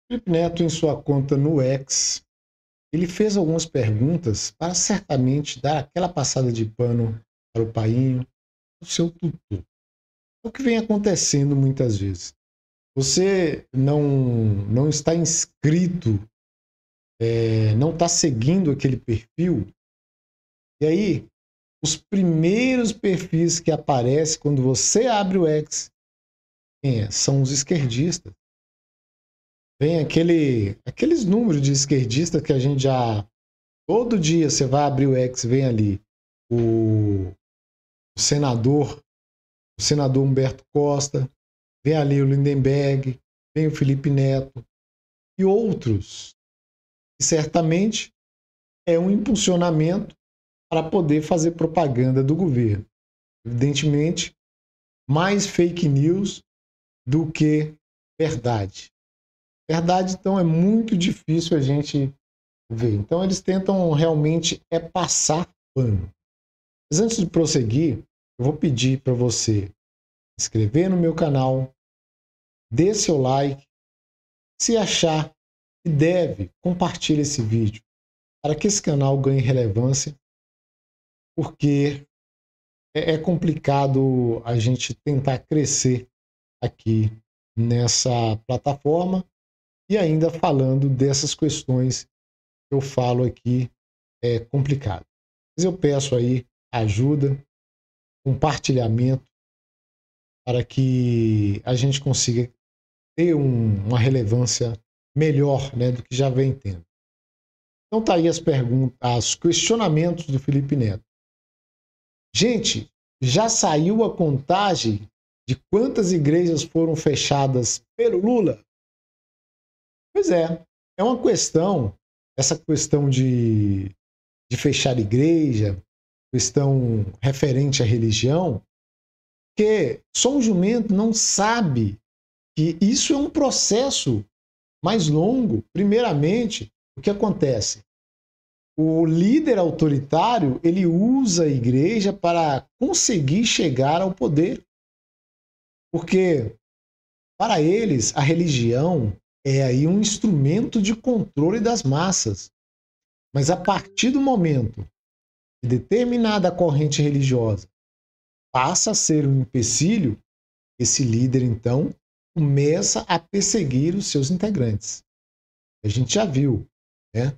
Felipe Neto, em sua conta no X, ele fez algumas perguntas para certamente dar aquela passada de pano para o painho, o seu tutu. É o que vem acontecendo muitas vezes. Você não está inscrito, não está seguindo aquele perfil, e aí os primeiros perfis que aparecem quando você abre o X, quem é? São os esquerdistas. Vem aqueles números de esquerdistas que a gente já. Todo dia você vai abrir o X, vem ali o, o senador, o senador Humberto Costa, vem ali o Lindenberg, vem o Felipe Neto e outros. E certamente é um impulsionamento para poder fazer propaganda do governo. Evidentemente, mais fake news do que verdade. Verdade, então, é muito difícil a gente ver. Então, eles tentam realmente passar pano. Mas antes de prosseguir, eu vou pedir para você se inscrever no meu canal, dê seu like, se achar que deve, compartilhe esse vídeo para que esse canal ganhe relevância, porque é complicado a gente tentar crescer aqui nessa plataforma e ainda falando dessas questões que eu falo aqui é complicado. Mas eu peço aí ajuda, compartilhamento para que a gente consiga ter uma relevância melhor, né, do que já vem tendo. Então tá aí as perguntas, os questionamentos do Felipe Neto. Gente, já saiu a contagem de quantas igrejas foram fechadas pelo Lula? Pois é uma questão, essa questão de fechar igreja, questão referente à religião, que São Jumento não sabe que isso é um processo mais longo. Primeiramente, o que acontece? O líder autoritário, ele usa a igreja para conseguir chegar ao poder. Porque, para eles, a religião é aí um instrumento de controle das massas. Mas a partir do momento que determinada corrente religiosa passa a ser um empecilho, esse líder, então, começa a perseguir os seus integrantes. A gente já viu, né?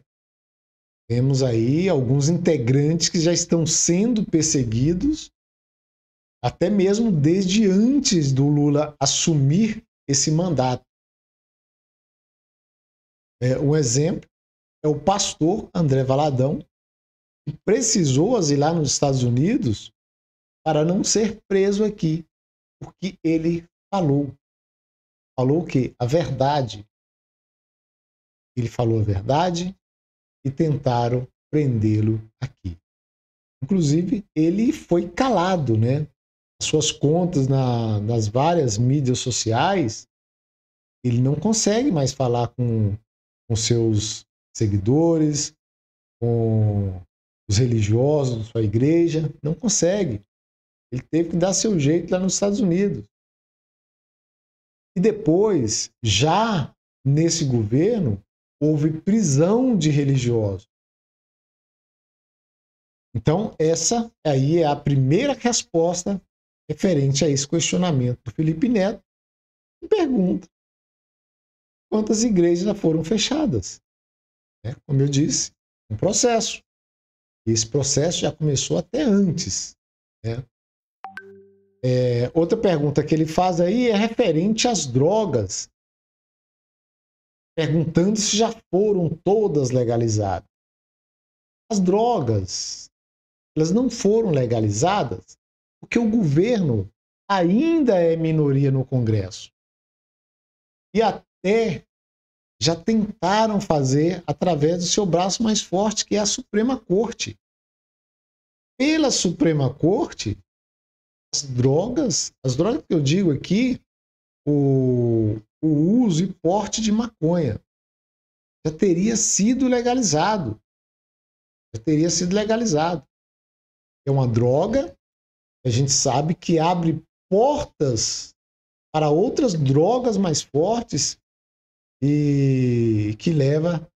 Temos aí alguns integrantes que já estão sendo perseguidos, até mesmo desde antes do Lula assumir esse mandato. Um exemplo é o pastor André Valadão, que precisou asilar nos Estados Unidos para não ser preso aqui, porque ele falou. Falou que a verdade. Ele falou a verdade e tentaram prendê-lo aqui. Inclusive, ele foi calado, né? As suas contas nas várias mídias sociais, ele não consegue mais falar com seus seguidores, com os religiosos da sua igreja, não consegue. Ele teve que dar seu jeito lá nos Estados Unidos. E depois, já nesse governo, houve prisão de religiosos. Então, essa aí é a primeira resposta referente a esse questionamento do Felipe Neto, que pergunta quantas igrejas já foram fechadas. Como eu disse, um processo. Esse processo já começou até antes. Né? Outra pergunta que ele faz aí é referente às drogas, perguntando se já foram todas legalizadas. As drogas, elas não foram legalizadas porque o governo ainda é minoria no Congresso. E até já tentaram fazer através do seu braço mais forte, que é a Suprema Corte. Pela Suprema Corte, as drogas que eu digo aqui, o uso e porte de maconha já teria sido legalizado. Já teria sido legalizado. É uma droga, a gente sabe que abre portas para outras drogas mais fortes e que leva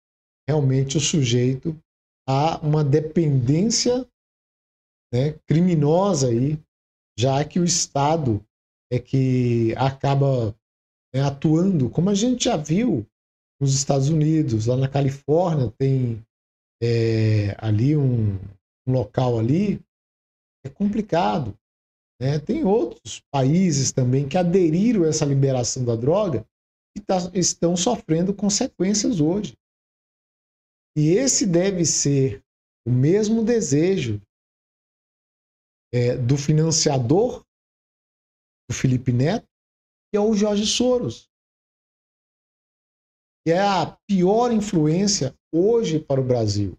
realmente o sujeito a uma dependência, né, criminosa aí, já que o Estado é que acaba, né, atuando, como a gente já viu nos Estados Unidos, lá na Califórnia tem ali um local ali, é complicado, né? Tem outros países também que aderiram a essa liberação da droga e estão sofrendo consequências hoje. E esse deve ser o mesmo desejo do financiador do Felipe Neto, que é o Jorge Soros, que é a pior influência hoje para o Brasil.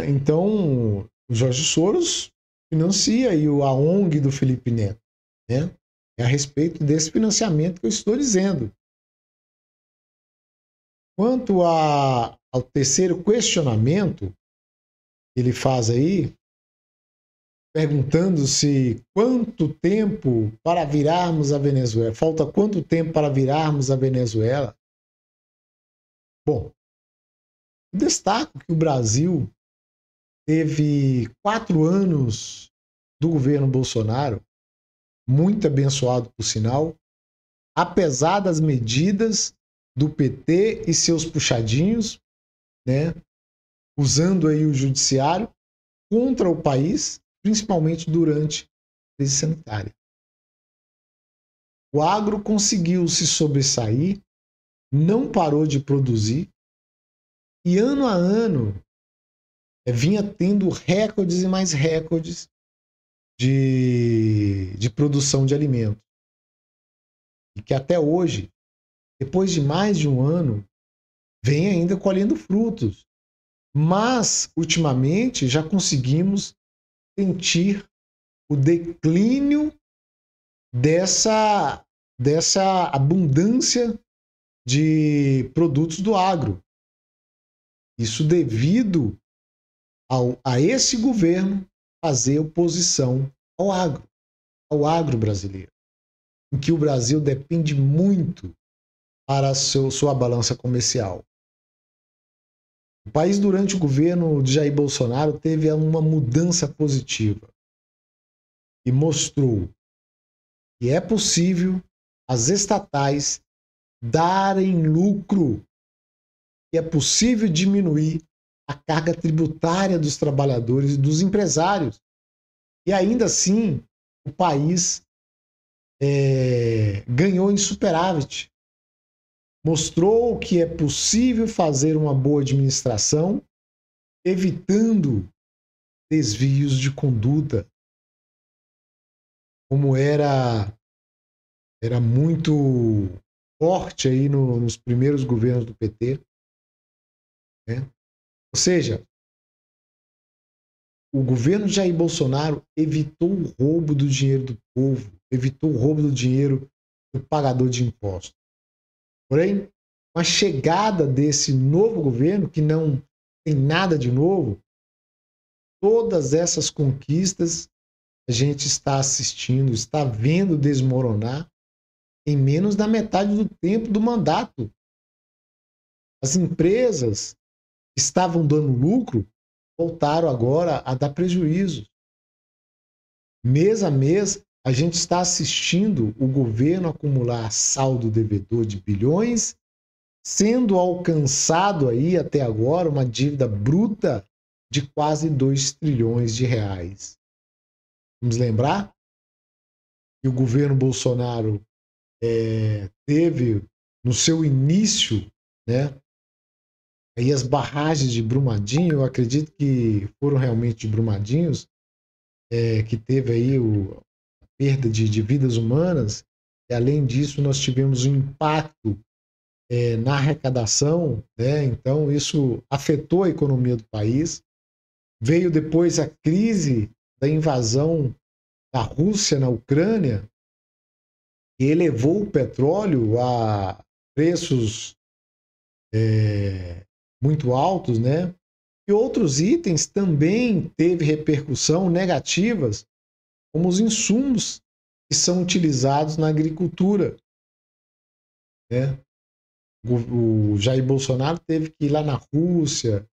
Então, o Jorge Soros financia aí a ONG do Felipe Neto. Né? É a respeito desse financiamento que eu estou dizendo. Quanto ao terceiro questionamento que ele faz aí, perguntando-se quanto tempo para virarmos a Venezuela. Falta quanto tempo para virarmos a Venezuela? Bom, destaco que o Brasil teve 4 anos do governo Bolsonaro, muito abençoado por sinal, apesar das medidas do PT e seus puxadinhos, né, usando aí o judiciário contra o país, principalmente durante a crise sanitária. O agro conseguiu se sobressair, não parou de produzir e ano a ano vinha tendo recordes e mais recordes de produção de alimentos. E que até hoje, depois de mais de um ano, vem ainda colhendo frutos. Mas, ultimamente, já conseguimos sentir o declínio dessa abundância de produtos do agro. Isso devido a esse governo fazer oposição ao agro brasileiro, em que o Brasil depende muito para sua balança comercial. O país, durante o governo de Jair Bolsonaro, teve uma mudança positiva e mostrou que é possível as estatais darem lucro, que é possível diminuir a carga tributária dos trabalhadores e dos empresários. E ainda assim, o país ganhou em superávit. Mostrou que é possível fazer uma boa administração, evitando desvios de conduta, como era muito forte aí nos primeiros governos do PT. Né? Ou seja, o governo de Jair Bolsonaro evitou o roubo do dinheiro do povo, evitou o roubo do dinheiro do pagador de impostos. Porém, com a chegada desse novo governo, que não tem nada de novo, todas essas conquistas a gente está assistindo, está vendo desmoronar em menos da metade do tempo do mandato. As empresas que estavam dando lucro voltaram agora a dar prejuízo. Mês a mês, a gente está assistindo o governo acumular saldo devedor de bilhões, sendo alcançado aí até agora uma dívida bruta de quase 2 trilhões de reais. Vamos lembrar que o governo Bolsonaro teve no seu início, né, aí as barragens de Brumadinho, eu acredito que foram realmente de Brumadinhos, que teve aí a perda de vidas humanas, e além disso nós tivemos um impacto na arrecadação, né? Então isso afetou a economia do país. Veio depois a crise da invasão da Rússia na Ucrânia, que elevou o petróleo a preços muito altos, né? E outros itens também teve repercussão negativas, como os insumos que são utilizados na agricultura. né? O Jair Bolsonaro teve que ir lá na Rússia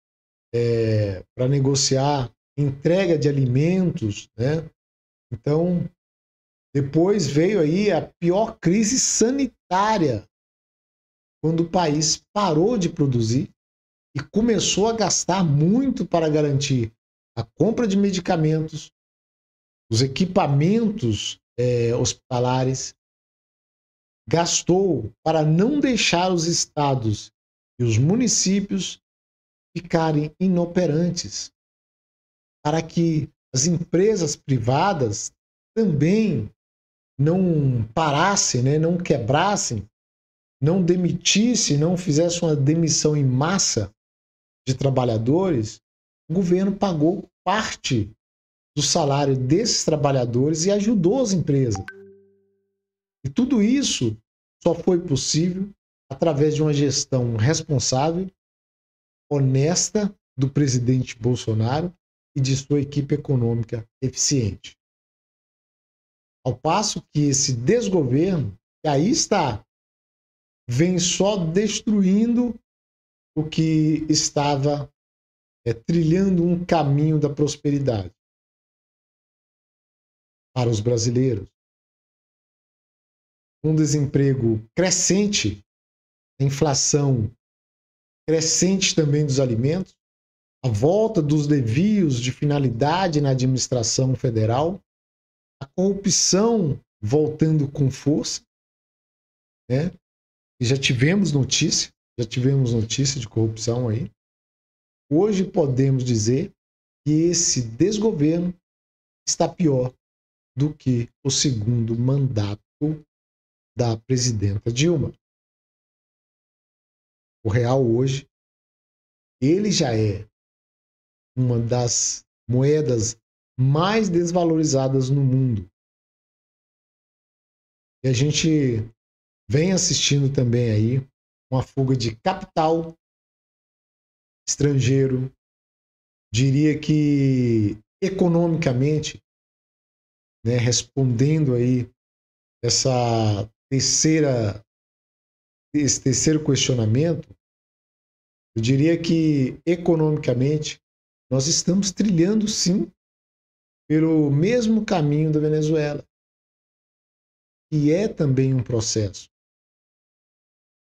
para negociar entrega de alimentos, né? Então, depois veio aí a pior crise sanitária, quando o país parou de produzir e começou a gastar muito para garantir a compra de medicamentos, os equipamentos hospitalares, gastou para não deixar os estados e os municípios ficarem inoperantes, para que as empresas privadas também não parassem, né, não quebrassem, não demitissem, não fizessem uma demissão em massa de trabalhadores. O governo pagou parte do salário desses trabalhadores e ajudou as empresas. E tudo isso só foi possível através de uma gestão responsável, honesta do presidente Bolsonaro e de sua equipe econômica eficiente. Ao passo que esse desgoverno, que aí está, vem só destruindo o que estava trilhando um caminho da prosperidade para os brasileiros. Um desemprego crescente, a inflação crescente também dos alimentos, a volta dos desvios de finalidade na administração federal, a corrupção voltando com força, né? E já tivemos notícia de corrupção aí. Hoje podemos dizer que esse desgoverno está pior do que o segundo mandato da presidenta Dilma. O real hoje, ele já é uma das moedas mais desvalorizadas no mundo. E a gente vem assistindo também aí uma fuga de capital estrangeiro, diria que economicamente, né, respondendo aí esse terceiro questionamento, eu diria que economicamente nós estamos trilhando sim pelo mesmo caminho da Venezuela, e é também um processo,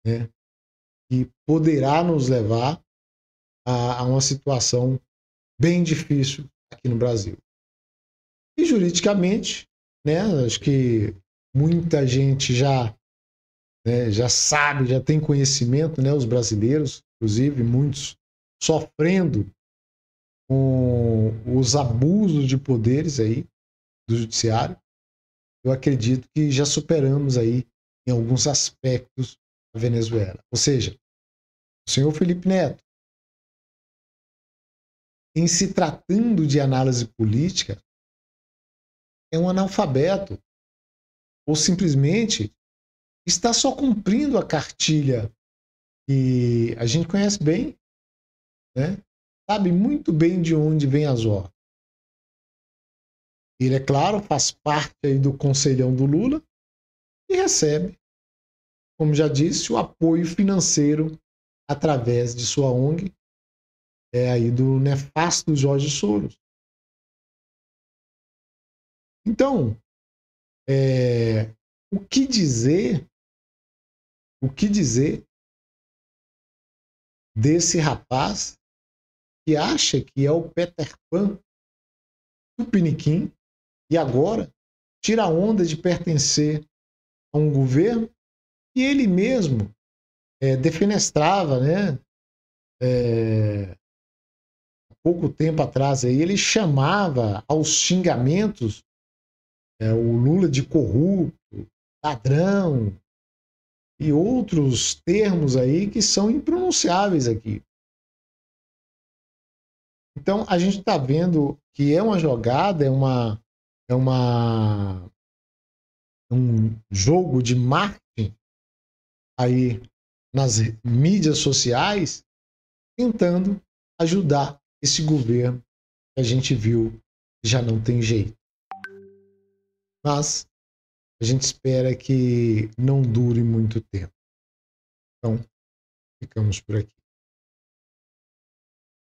né, que poderá nos levar a uma situação bem difícil aqui no Brasil. E juridicamente, né, acho que muita gente já sabe, já tem conhecimento, né, os brasileiros, inclusive muitos sofrendo com os abusos de poderes aí do judiciário. Eu acredito que já superamos aí em alguns aspectos a Venezuela. Ou seja, o senhor Felipe Neto, em se tratando de análise política, é um analfabeto, ou simplesmente está só cumprindo a cartilha que a gente conhece bem, né? Sabe muito bem de onde vem as ordens. Ele, é claro, faz parte aí do conselhão do Lula e recebe, como já disse, o apoio financeiro através de sua ONG, aí do nefasto Jorge Soros. Então, o que dizer desse rapaz que acha que é o Peter Pan do Piniquim e agora tira a onda de pertencer a um governo que ele mesmo defenestrava, né? Há pouco tempo atrás aí, ele chamava aos xingamentos o Lula de corrupto, ladrão e outros termos aí que são impronunciáveis aqui. Então a gente está vendo que é uma jogada, um jogo de marketing aí nas mídias sociais, tentando ajudar esse governo que a gente viu que já não tem jeito. Mas a gente espera que não dure muito tempo. Então, ficamos por aqui.